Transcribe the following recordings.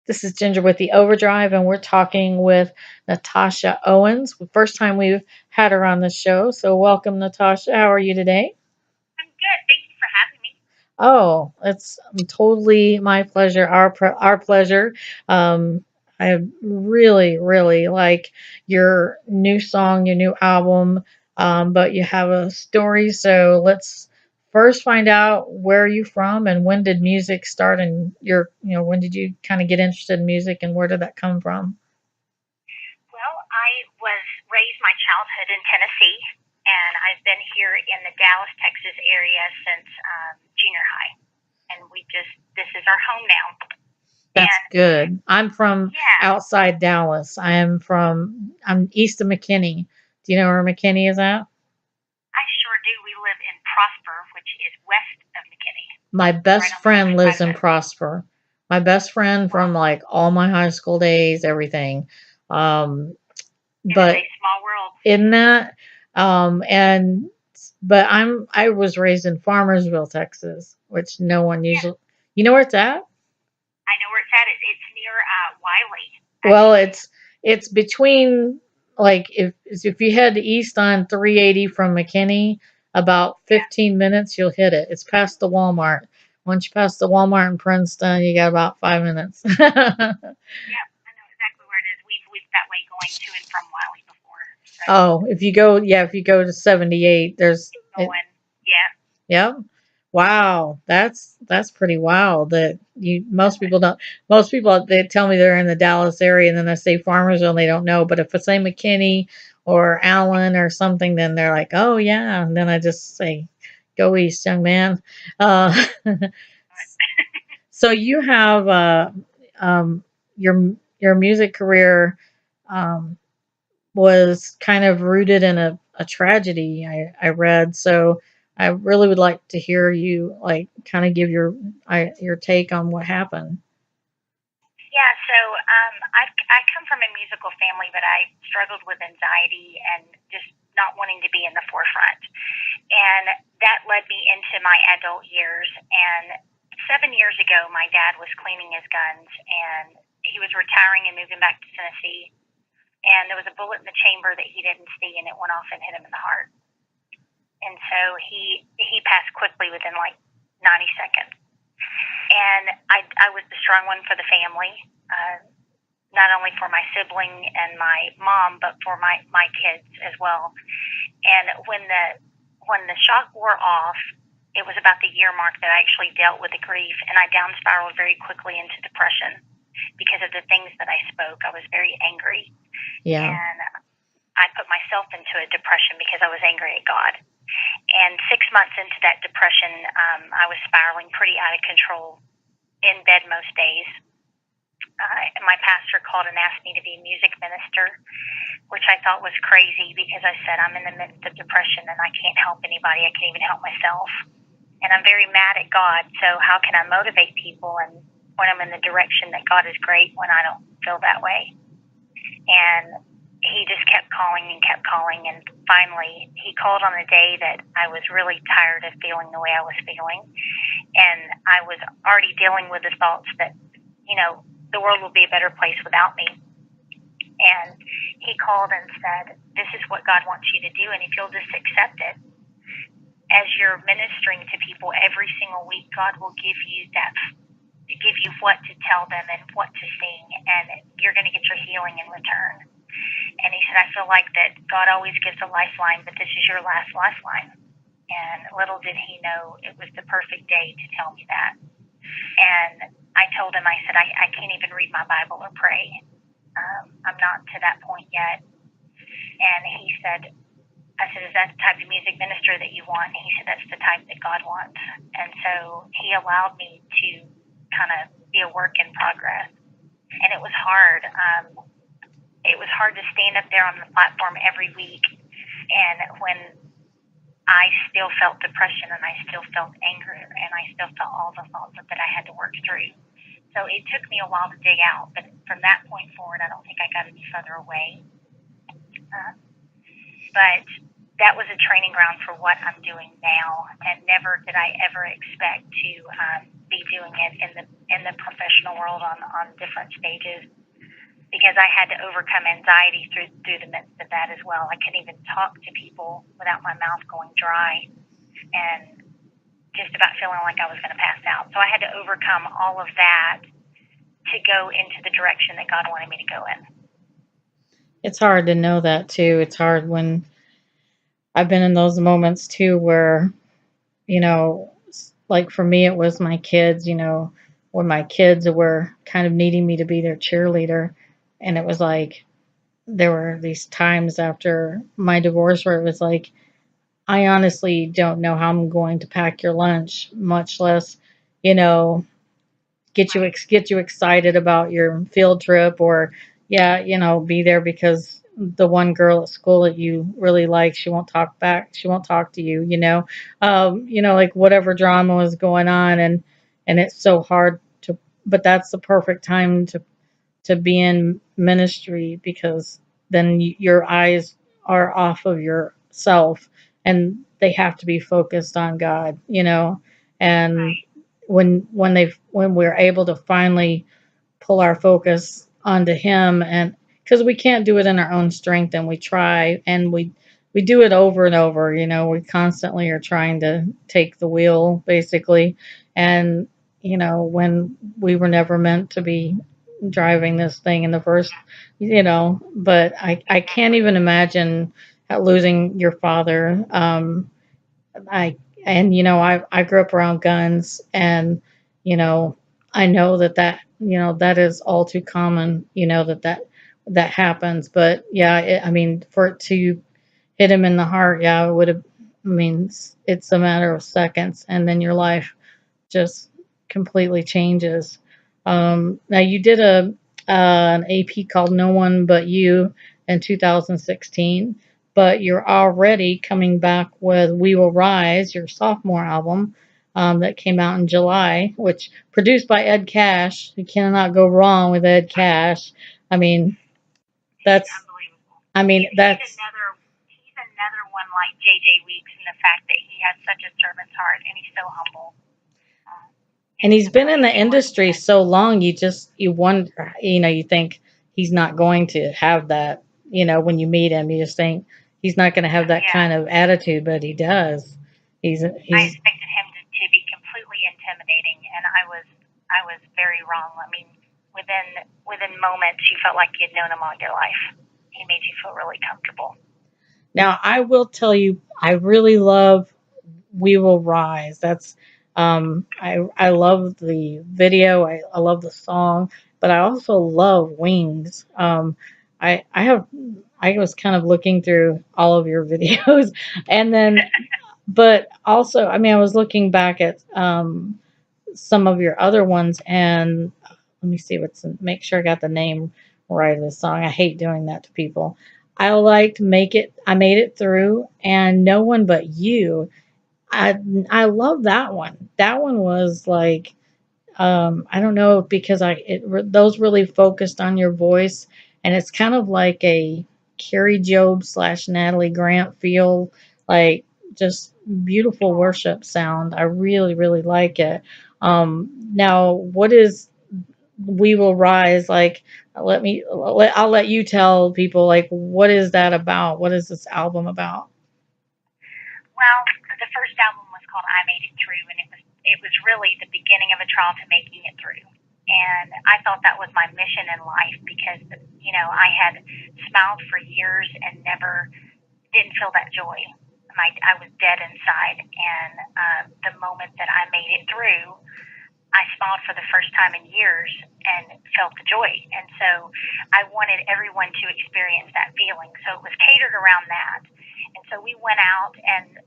This is Ginger with the Overdrive, and we're talking with Natasha Owens. First time we've had her on the show, so welcome, Natasha. How are you today? I'm good. Thank you for having me. Oh, it's totally my pleasure, our pleasure. Um, I really, really like your new song, your new album, but you have a story. So let's first find out where are you from and when did music start, and when did you kind of get interested in music and where did that come from? Well, I was raised my childhood in Tennessee, and I've been here in the Dallas, Texas area since junior high. And this is our home now. That's And good. I'm from yeah, outside Dallas. I'm east of McKinney. Do you know where McKinney is at? I sure do. We live in Prosper, which is west of McKinney, My right best on the friend other lives side of in it. Prosper. My best friend Wow. from like all my high school days, everything. Um, It is a but small world. in that, and but I was raised in Farmersville, Texas, which no one Yeah, usually. You know where it's at? I know where it's at. It's near Wiley, Well, actually. it's between like if you head east on 380 from McKinney, about Yeah, 15 minutes you'll hit it. It's past the Walmart. Once you pass the Walmart in Princeton, you got about 5 minutes. yeah, I know exactly where it is. We've that way going to and from Wiley before, so Oh, if you go to 78, there's keep it. going. Yeah. Yep. Wow, that's pretty wild. That you Oh, most people they tell me they're in the Dallas area and then I say Farmersville and they don't know. But if it's say McKinney or Allen or something, then they're like, oh yeah. And then I just say, go east, young man. Uh, so you have um, your music career um, was kind of rooted in a tragedy I read. So I really would like to hear you like kind of give your take on what happened. yeah, so I come from a musical family, but I struggled with anxiety and just not wanting to be in the forefront. And that led me into my adult years. And 7 years ago, my dad was cleaning his guns and he was retiring and moving back to Tennessee. And there was a bullet in the chamber that he didn't see, and it went off and hit him in the heart. And so he passed quickly within like 90 seconds. And I was the strong one for the family, not only for my sibling and my mom, but for my kids as well. And when the shock wore off, it was about the year mark that I actually dealt with the grief, and I down spiraled very quickly into depression because of the things that I spoke. I was very angry, Yeah. and I put myself into a depression because I was angry at God. And 6 months into that depression, I was spiraling pretty out of control in bed most days. And my pastor called and asked me to be a music minister, which I thought was crazy because I said, I'm in the midst of depression and I can't help anybody. I can't even help myself. And I'm very mad at God. So, how can I motivate people and point them in the direction that God is great when I don't feel that way? And he just kept calling and kept calling. And finally, he called on a day that I was really tired of feeling the way I was feeling. And I was already dealing with the thoughts that, the world will be a better place without me. And he called and said, this is what God wants you to do. And if you'll just accept it, as you're ministering to people every single week, God will give you what to tell them and what to sing. And you're going to get your healing in return. And he said, I feel like that God always gives a lifeline, but this is your last lifeline. And little did he know it was the perfect day to tell me that. And I told him, I said, I can't even read my Bible or pray. I'm not to that point yet. And he said, I said, is that the type of music minister that you want? And he said, that's the type that God wants. And so he allowed me to kind of be a work in progress. And it was hard. It was hard to stand up there on the platform every week. And when I still felt depression and I still felt anger and I still felt all the thoughts that I had to work through. So it took me a while to dig out. But from that point forward, I don't think I got any further away. Uh, but that was a training ground for what I'm doing now. And never did I ever expect to be doing it in the in the professional world on different stages because I had to overcome anxiety through the midst of that as well. I couldn't even talk to people without my mouth going dry and just about feeling like I was going to pass out. So I had to overcome all of that to go into the direction that God wanted me to go in. It's hard to know that too. It's hard when I've been in those moments too where, you know, like for me, it was my kids, when my kids were kind of needing me to be their cheerleader. And it was like, there were these times after my divorce where it was like, I honestly don't know how I'm going to pack your lunch, much less, you know, Right, get you excited about your field trip, or yeah, be there because the one girl at school that you really like, she won't talk back, she won't talk to you, like whatever drama was going on. And it's so hard to, but that's the perfect time to be in ministry, because then your eyes are off of yourself and they have to be focused on God, and right, when we're able to finally pull our focus onto him, and because we can't do it in our own strength, and we try and we do it over and over, we constantly are trying to take the wheel basically. And when we were never meant to be driving this thing in the first, but I can't exactly. even imagine losing your father. I and I grew up around guns, and you know I know that is all too common, that happens. But yeah, I mean, for it to hit him in the heart, yeah, it would have. I mean, it's a matter of seconds, and then your life just completely changes. Now you did an AP called "No One But You" in 2016, but you're already coming back with "We Will Rise," your sophomore album, that came out in July, which produced by Ed Cash. You cannot go wrong with Ed Cash. I mean, He's that's unbelievable. I mean that's He's another one like JJ Weeks in the fact that he has such a servant's heart and he's so humble. Um, and and he's he's a been in the brilliant industry wordsmith. so long, you wonder, you think he's not going to have that, when you meet him, you just think he's not going to have that Yeah, kind of attitude, but he does. I He's expected him to be completely intimidating, and I was very wrong. I mean, within moments, you felt like you'd known him all your life. He made you feel really comfortable. Now I will tell you, I really love "We Will Rise." That's I love the video. I love the song, but I also love "Wings." I have I was kind of looking through all of your videos, and then, but also, I mean, I was looking back at some of your other ones, and let me see make sure I got the name right of the song. I hate doing that to people. I liked I made it through, and "No One But You." I I love that one. That one was like, I don't know, because those really focused on your voice, and it's kind of like a Carrie Job slash Natalie Grant feel, like just beautiful Oh, worship sound. I really really like it. Now, what is "We Will Rise" like? I'll let you tell people, like, what is that about? What is this album about? well, the first album was called "I Made It Through," and it was really the beginning of a trial to making it through. And I thought that was my mission in life because I had smiled for years and never didn't feel that joy. I was dead inside, and the moment that I made it through, I smiled for the first time in years and felt the joy. And so I wanted everyone to experience that feeling. So it was catered around that. And so we went out and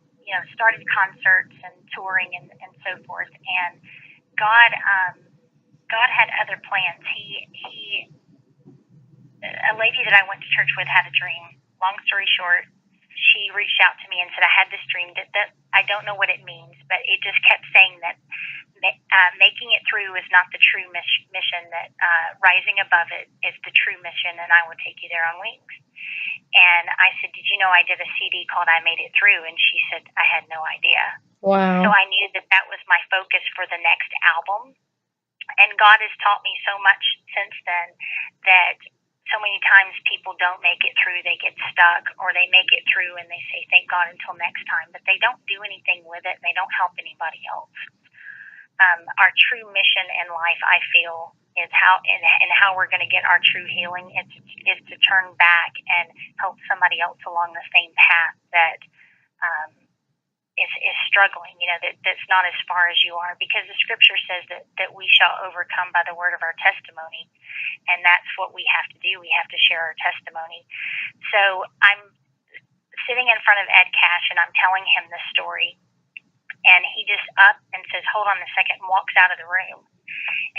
started concerts and touring and so forth. And God God had other plans. He A lady that I went to church with had a dream. Long story short, she reached out to me and said, I had this dream that I don't know what it means, but it just kept saying that making it through is not the true mission, that rising above it is the true mission, and I will take you there on wings. And I said, did you know I did a CD called I Made It Through? And she said, I had no idea. So Wow. I knew that that was my focus for the next album. And God has taught me so much since then that so many times people don't make it through, they get stuck, or they make it through and they say, thank God until next time, but they don't do anything with it and they don't help anybody else. Our true mission in life, I feel, is how we're going to get our true healing is to turn back and help somebody else along the same path that um, is struggling, that's not as far as you are, because the scripture says that we shall overcome by the word of our testimony, and that's what we have to do. We have to share our testimony. So I'm sitting in front of Ed Cash and I'm telling him this story, and he just up and says, hold on a second, and walks out of the room.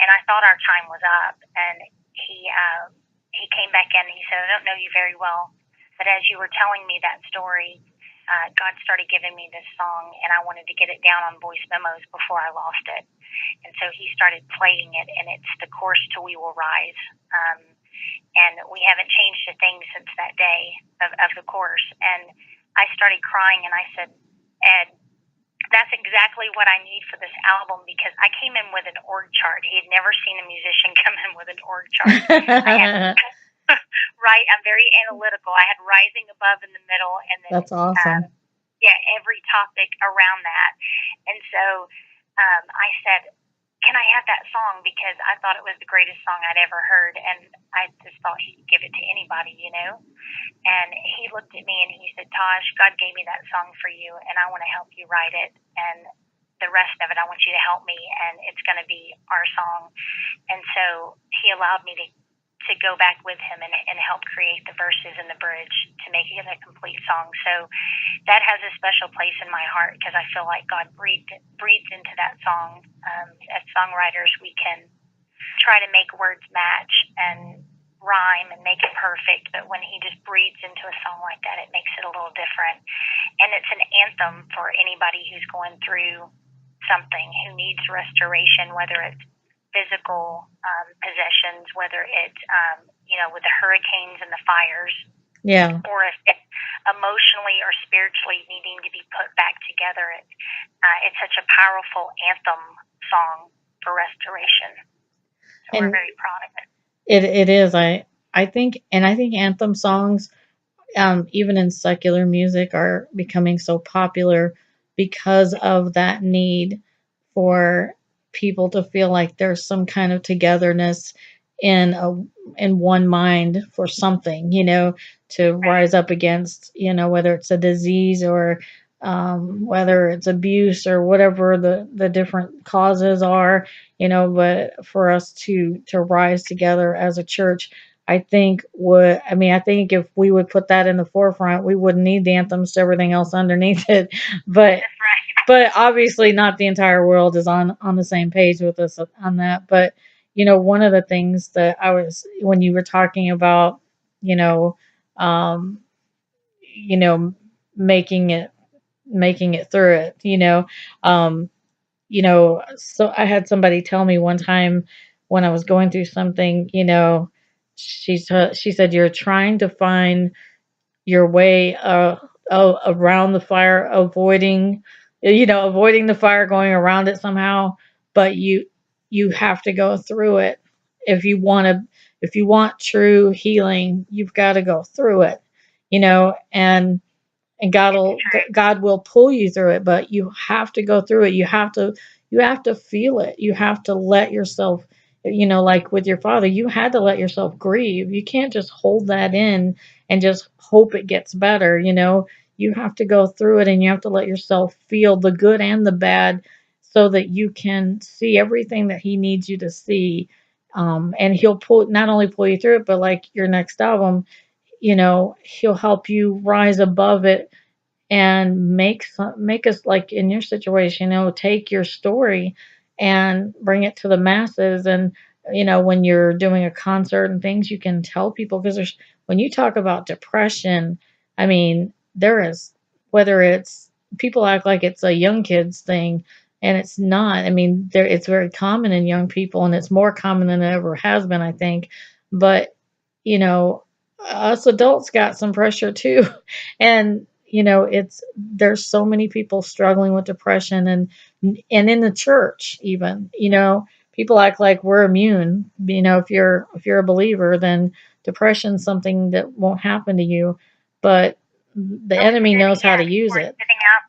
And I thought our time was up, and he came back in and he said, I don't know you very well, but as you were telling me that story, God started giving me this song, and I wanted to get it down on voice memos before I lost it. And so he started playing it, and it's The Course Till We Will Rise. And we haven't changed a thing since that day of the course. And I started crying, and I said, Ed, that's exactly what I need for this album, because I came in with an org chart. He had never seen a musician come in with an org chart. I had right. I'm very analytical. I had rising above in the middle, and then That's awesome. yeah, every topic around that. And so I said, "Can I have that song?" Because I thought it was the greatest song I'd ever heard, and I just thought he could give it to anybody. And he looked at me and he said, "Tosh, God gave me that song for you, and I want to help you write it. And the rest of it, I want you to help me, and it's going to be our song." And so he allowed me to go back with him and help create the verses and the bridge to make it a complete song. So that has a special place in my heart, because I feel like God breathed into that song. As songwriters, we can try to make words match and rhyme and make it perfect, but when he just breathes into a song like that, it makes it a little different. And it's an anthem for anybody who's going through something, who needs restoration, whether it's physical possessions, whether it's with the hurricanes and the fires, Yeah. or if it's emotionally or spiritually needing to be put back together. It's such a powerful anthem song for restoration. So we're And very proud of it. it is. I think anthem songs, even in secular music, are becoming so popular because of that need for people to feel like there's some kind of togetherness in a in one mind for something, to Right. rise up against, whether it's a disease or whether it's abuse or whatever the different causes are, but for us to rise together as a church, I think if we would put that in the forefront, we wouldn't need the anthems to everything else underneath it. But That's right. but obviously not the entire world is on the same page with us on that. But one of the things that I was when you were talking about, you know, um, you know, making it through it, um, so I had somebody tell me one time when I was going through something, she said, you're trying to find your way around the fire, avoiding the fire, going around it somehow, but you have to go through it. If you want true healing, you've got to go through it, and It's true. God will pull you through it, but you have to go through it. You have to feel it. You have to let yourself, like with your father, you had to let yourself grieve. You can't just hold that in and just hope it gets better. You have to go through it, and you have to let yourself feel the good and the bad so that you can see everything that he needs you to see. And he'll not only pull you through it, but like your next album, he'll help you rise above it and make us, like in your situation, take your story and bring it to the masses. And when you're doing a concert and things, you can tell people, because when you talk about depression, I mean, there is, whether it's, people act like it's a young kids thing, and it's not. I mean, it's very common in young people, and it's more common than it ever has been, I think. But you know us adults got some pressure too. And it's there's so many people struggling with depression, and in the church even, people act like we're immune. If you're a believer, then depression's something that won't happen to you. But the But enemy knows how to people use are it. sitting out.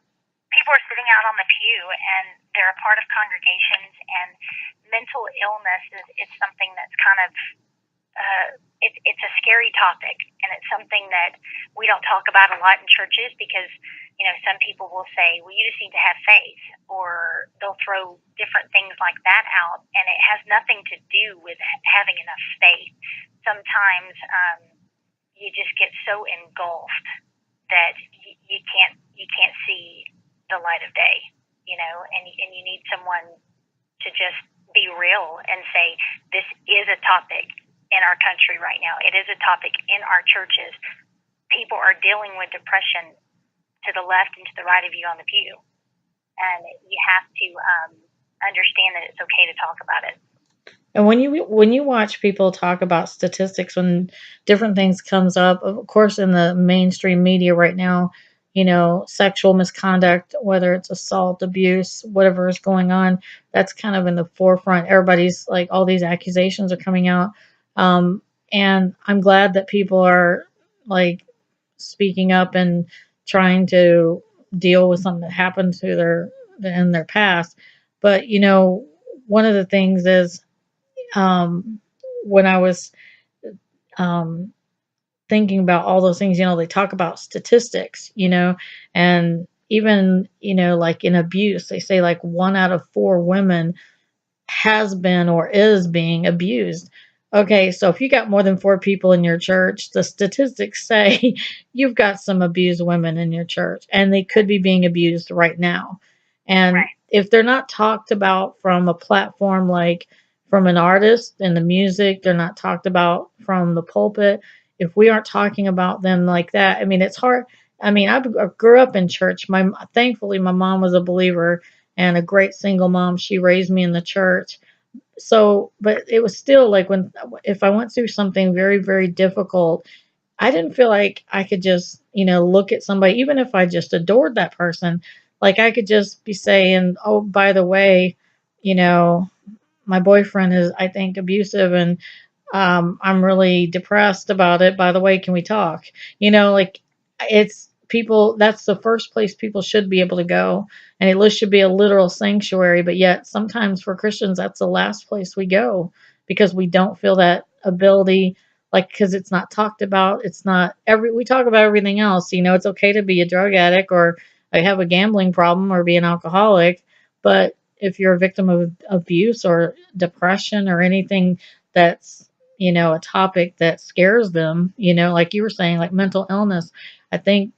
People are sitting out on the pew, and they're a part of congregations. And mental illness is something that's kind of uh, it's a scary topic, and it's something that we don't talk about a lot in churches because some people will say, "Well, you just need to have faith," or they'll throw different things like that out, and it has nothing to do with having enough faith. Sometimes you just get so engulfed that you can't see the light of day, and you need someone to just be real and say this is a topic in our country right now. It is a topic in our churches. People are dealing with depression to the left and to the right of you on the pew, and you have to understand that it's okay to talk about it. And when you watch people talk about statistics when different things comes up, of course in the mainstream media right now, sexual misconduct, whether it's assault, abuse, whatever is going on, that's kind of in the forefront. Everybody's like all these accusations are coming out. Um, and I'm glad that people are like speaking up and trying to deal with something that happened to their in their past. But one of the things is um, when I was um, thinking about all those things, they talk about statistics, and even, like in abuse, they say like 1 out of 4 women has been or is being abused. Okay, so if you got more than 4 people in your church, the statistics say you've got some abused women in your church, and they could be being abused right now. And Right. if they're not talked about from a platform like from an artist and the music, they're not talked about from the pulpit. If we aren't talking about them like that, I mean, it's hard. I mean, I grew up in church. Thankfully, my mom was a believer and a great single mom. She raised me in the church. So, but it was still like if I went through something very, very difficult, I didn't feel like I could just, look at somebody, even if I just adored that person, like I could just be saying, oh, by the way, you know, my boyfriend is, I think, abusive, and I'm really depressed about it. By the way, can we talk? Like it's people, that's the first place people should be able to go. And it should be a literal sanctuary. But yet, sometimes for Christians, that's the last place we go because we don't feel that ability, like, because it's not talked about. It's not we talk about everything else. It's okay to be a drug addict or have a gambling problem or be an alcoholic. But if you're a victim of abuse or depression or anything that's a topic that scares them, like you were saying, like mental illness, I think,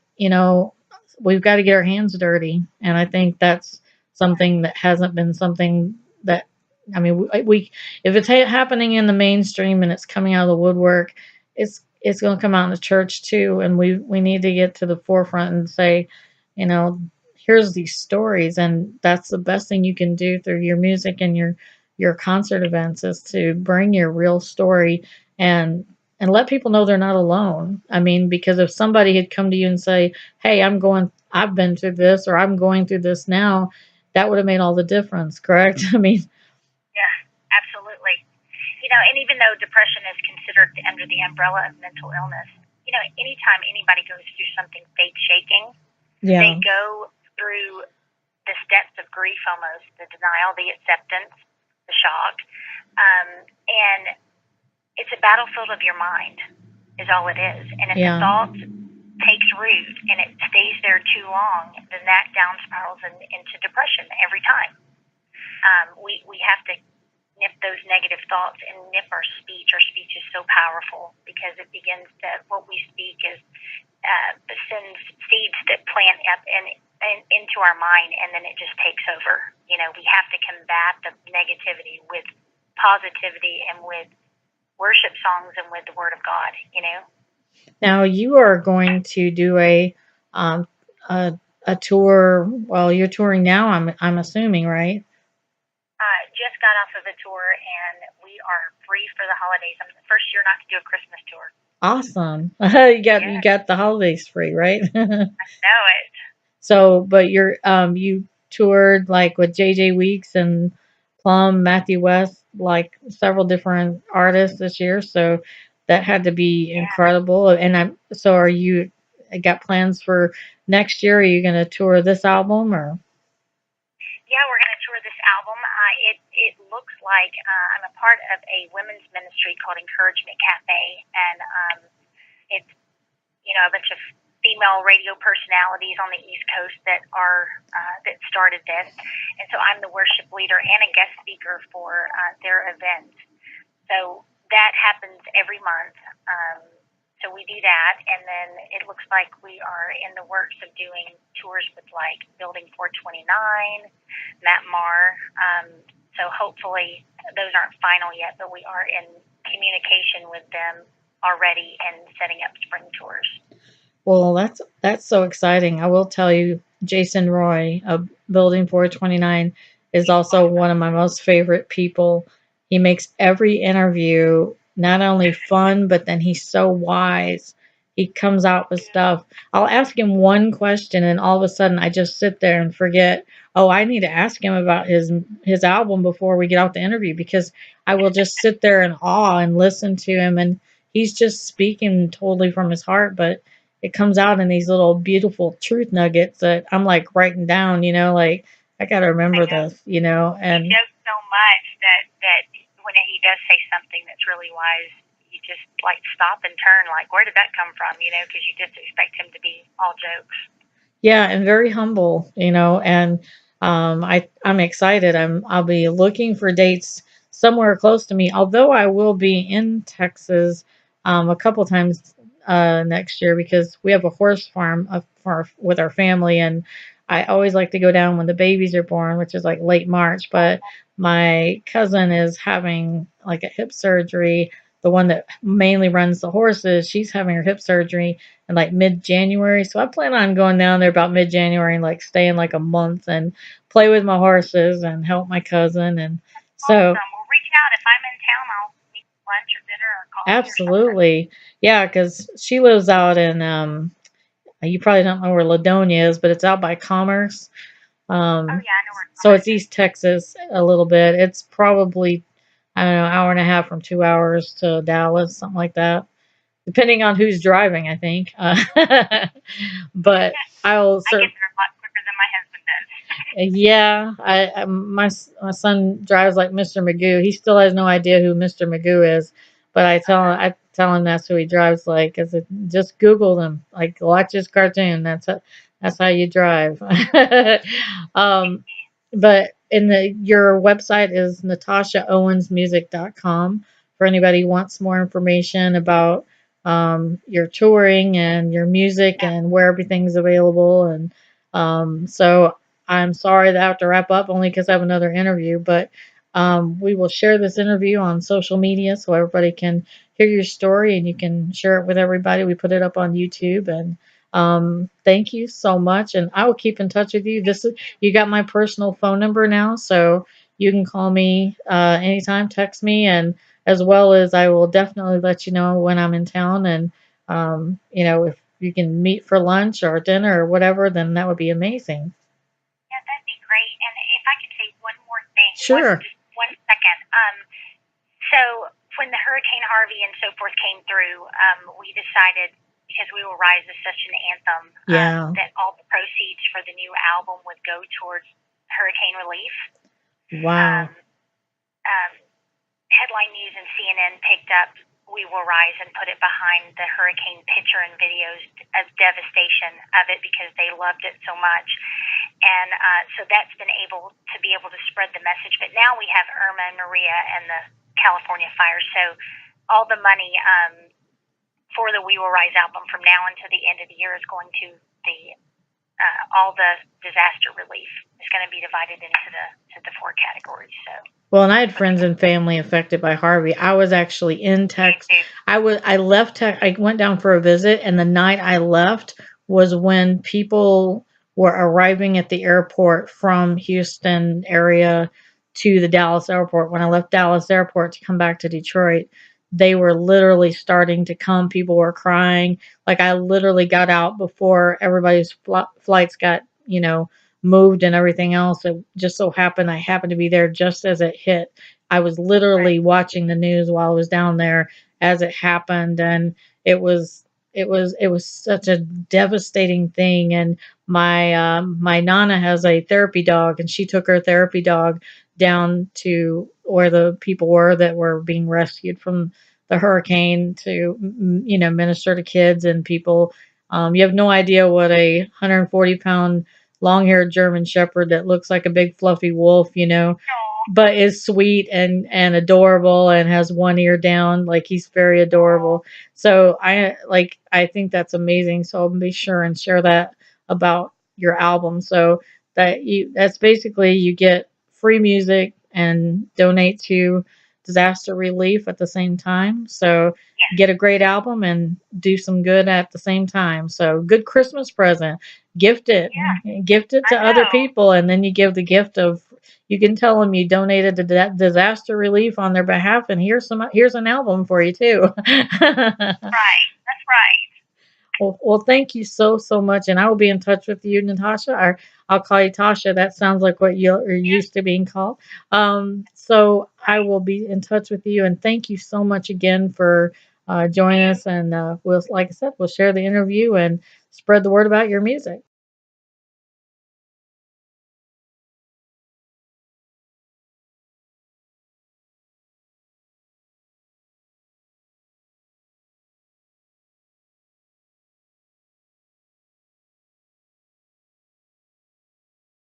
we've got to get our hands dirty. And I think that's something that hasn't been something that, I mean, if it's happening in the mainstream and it's coming out of the woodwork, it's going to come out in the church too. And we need to get to the forefront and say, you know, here's these stories. And that's the best thing you can do through your music and your concert events is to bring your real story and let people know they're not alone. I mean, because if somebody had come to you and say, "Hey, I've been through this or I'm going through this now," that would have made all the difference, correct? I mean, Yeah, absolutely. And even though depression is considered under the umbrella of mental illness, anytime anybody goes through something faith shaking, they yeah, go through the steps of grief almost, the denial, the acceptance, the shock. And it's a battlefield of your mind, is all it is. And if the yeah, thought takes root and it stays there too long, then that down spirals into depression every time. We have to nip those negative thoughts and nip our speech. Our speech is so powerful because it begins to, what we speak is sends seeds that plant up and into our mind, and then it just takes over. We have to combat the negativity with positivity and with worship songs and with the Word of God. now you are going to do um a tour. Well, you're touring now, I'm assuming, right? Just got off of a tour, and we are free for the holidays. I'm the first year not to do a Christmas tour. Awesome. You Yeah, got the holidays free, right? I know it. So, but you toured like with JJ Weeks and Plum, Matthew West, like several different artists this year. So that had to be Yeah. incredible. And I'm so are you got plans for next year? Are you going to tour this album or? Yeah, we're going to tour this album. It looks like I'm a part of a women's ministry called Encouragement Cafe, and it's a bunch of female radio personalities on the East Coast that started this, and so I'm the worship leader and a guest speaker for their events. So that happens every month. So we do that, and then it looks like we are in the works of doing tours with like Building 429, Matt Marr. So hopefully those aren't final yet, but we are in communication with them already and setting up spring tours. Well, that's so exciting. I will tell you, Jason Roy of Building 429 is He's also one awesome. of my most favorite people. He makes every interview not only fun, but then he's so wise. He comes out with Yeah. stuff. I'll ask him one question, and all of a sudden, I just sit there and forget. Oh, I need to ask him about his album before we get out the interview because I will just sit there in awe and listen to him, and he's just speaking totally from his heart, but it comes out in these little beautiful truth nuggets that I'm like writing down, like I got to I remember know. this, He and does so much that when he does say something that's really wise, you just like stop and turn, like where did that come from? Because you just expect him to be all jokes. yeah, and very humble, and I'm excited. I'll be looking for dates somewhere close to me. Although I will be in Texas a couple times next year because we have a horse farm with our family, and I always like to go down when the babies are born, which is like late March. But my cousin is having like a hip surgery. The one that mainly runs the horses, she's having her hip surgery in like mid January. So I plan on going down there about mid January and like staying like a month and play with my horses and help my cousin. And so Awesome. Well, reach out if I'm in town. I'll meet for lunch or dinner or coffee or something. absolutely. Yeah, because she lives out in, you probably don't know where Ladonia is, but it's out by Commerce. Oh Um, yeah, I know where so Commerce it's is. East Texas a little bit. It's probably, I don't know, hour and a half from 2 hours to Dallas, something like that, depending on who's driving, I think. But I'll I get certainly. there a lot quicker than my husband does. Yeah, my son drives like Mr. Magoo. He still has no idea who Mr. Magoo is, but I tell him that's who he drives like. Cause just Google him, like watch his cartoon. That's how you drive. um, but your website is natashaowensmusic.com for anybody who wants more information about your touring and your music Yeah. and where everything's available. And so I'm sorry that I have to wrap up only because I have another interview, but we will share this interview on social media so everybody can hear your story and you can share it with everybody. We put it up on YouTube, and thank you so much. And I will keep in touch with you. Thank you. You got my personal phone number now, so you can call me anytime, text me, and as well as I will definitely let you know when I'm in town. And if you can meet for lunch or dinner or whatever, then that would be amazing. Yeah, that'd be great. And if I could say one more thing, Sure. just 1 second. So when the Hurricane Harvey and so forth came through, we decided because We Will Rise is such an anthem Yeah. that all the proceeds for the new album would go towards hurricane relief. Um, Wow. um, Headline News and CNN picked up We Will Rise and put it behind the hurricane picture and videos of devastation of it because they loved it so much. And so that's been able to be able to spread the message. But now we have Irma and Maria and the California fires. So all the money for the We Will Rise album from now until the end of the year is going to the all the disaster relief is going to be divided into the four categories. So Well, and I had looking friends and family affected by Harvey. I was actually in Texas. to I left I went down for a visit, and the night I left was when people were arriving at the airport from Houston area to the Dallas airport. When I left Dallas airport to come back to Detroit, they were literally starting to come. People were crying. Like I literally got out before everybody's flights got, moved and everything else. It just so happened I happened to be there just as it hit. I was literally Right. watching the news while I was down there as it happened, and it was it was such a devastating thing. And my nana has a therapy dog, and she took her therapy dog down to where the people were that were being rescued from the hurricane to minister to kids and people. You have no idea what a 140-pound long-haired German Shepherd that looks like a big fluffy wolf, Oh. but is sweet and adorable and has one ear down. Like, he's very Oh. adorable. So I think that's amazing. So I'll be sure and share that about your album. So that's basically you get free music and donate to disaster relief at the same time. So Yes. get a great album and do some good at the same time. So good Christmas present. Gift it. Yeah. Gift it I to other know. people, and then you give the gift of, you can tell them you donated to disaster relief on their behalf, and here's an album for you too. Right. That's right. Well, thank you so so much, and I will be in touch with you, Natasha. Or I'll call you Tasha. That sounds like what you're Yes. used to being called. So I Right. will be in touch with you, and thank you so much again for joining us. And we'll, like I said, we'll share the interview and spread the word about your music.